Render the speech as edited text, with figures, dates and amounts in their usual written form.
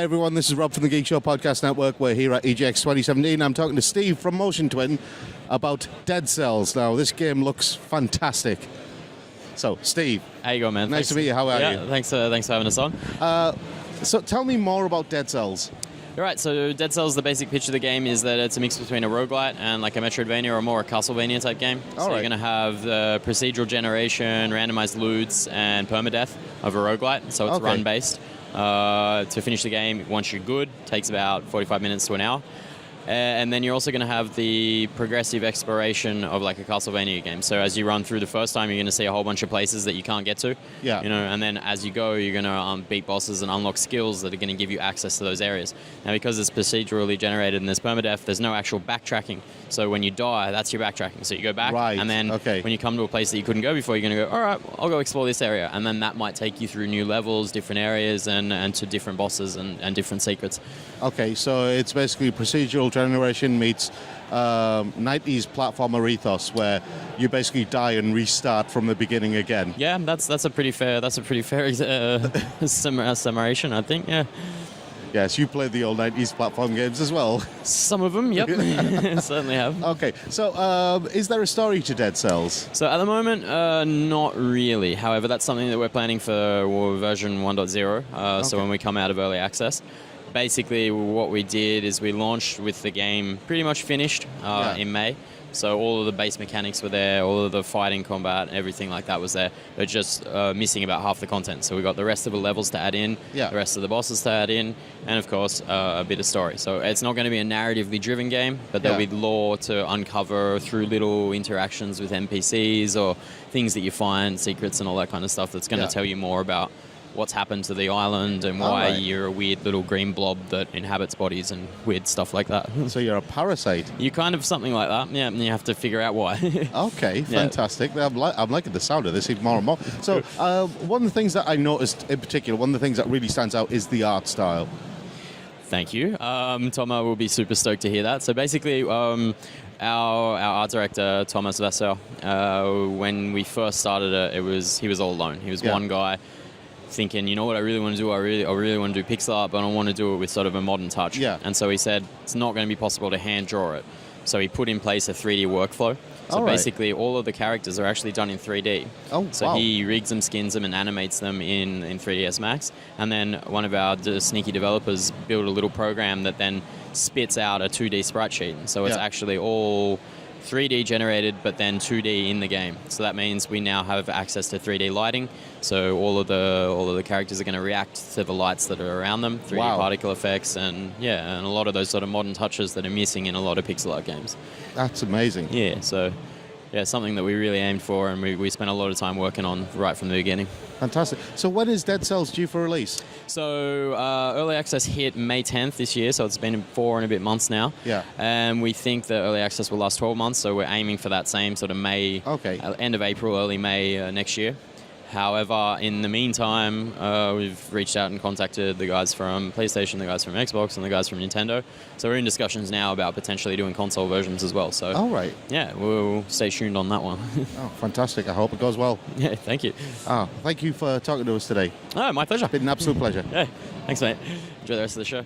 Hi everyone, this is Rob from the Geek Show Podcast Network. We're here at EGX 2017. I'm talking to Steve from Motion Twin about Dead Cells. Now, this game looks fantastic. So, Steve. How you going, man? Nice to meet you. How are you? Thanks for having us on. So, tell me more about Dead Cells. All right, so Dead Cells, the basic pitch of the game is that it's a mix between a rogue-lite and like a Metroidvania or more a Castlevania type game. So you're going to have the procedural generation, randomized loots, and permadeath of a rogue-lite. So it's run-based. To finish the game, once you're good, takes about 45 minutes to an hour. And then you're also going to have the progressive exploration of like a Castlevania game. So as you run through the first time, you're going to see a whole bunch of places that you can't get to. Yeah. You know, and then as you go, you're going to beat bosses and unlock skills that are going to give you access to those areas. Now, because it's procedurally generated and there's permadeath, there's no actual backtracking. So when you die, that's your backtracking. So you go back, and then when you come to a place that you couldn't go before, you're going to go, all right, I'll go explore this area. And then that might take you through new levels, different areas, and to different bosses and different secrets. Okay, so it's basically procedural generation meets 90s platformer ethos, where you basically die and restart from the beginning again. Yeah, that's a pretty fair summation, I think. Yeah. Yes, you played the old 90s platform games as well. Some of them, yep. Certainly have. Okay, so is there a story to Dead Cells? So at the moment, not really. However, that's something that we're planning for version 1.0, so when we come out of early access. Basically, what we did is we launched with the game pretty much finished in May. So all of the base mechanics were there, all of the fighting combat, everything like that was there. They're just missing about half the content. So we got the rest of the levels to add in, the rest of the bosses to add in, and of course a bit of story. So it's not going to be a narratively driven game, but there'll be lore to uncover through little interactions with NPCs or things that you find, secrets and all that kind of stuff that's going to tell you more about what's happened to the island and why you're a weird little green blob that inhabits bodies and weird stuff like that. So you're a parasite? You kind of something like that, yeah, and you have to figure out why. Okay, fantastic. I'm liking the sound of this even more and more. So one of the things that I noticed in particular, one of the things that really stands out is the art style. Thank you. Tomo will be super stoked to hear that. So basically, our art director, Thomas Vassell, when we first started it, he was all alone. He was one guy thinking, you know what I really want to do? I really want to do pixel art, but I want to do it with sort of a modern touch. Yeah. And so he said, it's not going to be possible to hand draw it. So he put in place a 3D workflow. So basically all of the characters are actually done in 3D. So he rigs them, skins them, and animates them in 3ds Max. And then one of our sneaky developers built a little program that then spits out a 2D sprite sheet. So it's actually all 3D generated, but then 2D in the game. So that means we now have access to 3D lighting. So all of the characters are going to react to the lights that are around them, 3D particle effects, and a lot of those sort of modern touches that are missing in a lot of pixel art games. That's amazing. Yeah, so something that we really aimed for, and we spent a lot of time working on right from the beginning. Fantastic. So when is Dead Cells due for release? So early access hit May 10th this year, so it's been 4 and a bit months now. Yeah. And we think that early access will last 12 months, so we're aiming for that same sort of May, end of April, early May next year. However, in the meantime, we've reached out and contacted the guys from PlayStation, the guys from Xbox, and the guys from Nintendo. So we're in discussions now about potentially doing console versions as well. So, yeah, we'll stay tuned on that one. Fantastic. I hope it goes well. Yeah, thank you. Thank you for talking to us today. Oh, my pleasure. It's been an absolute pleasure. Yeah, thanks, mate. Enjoy the rest of the show.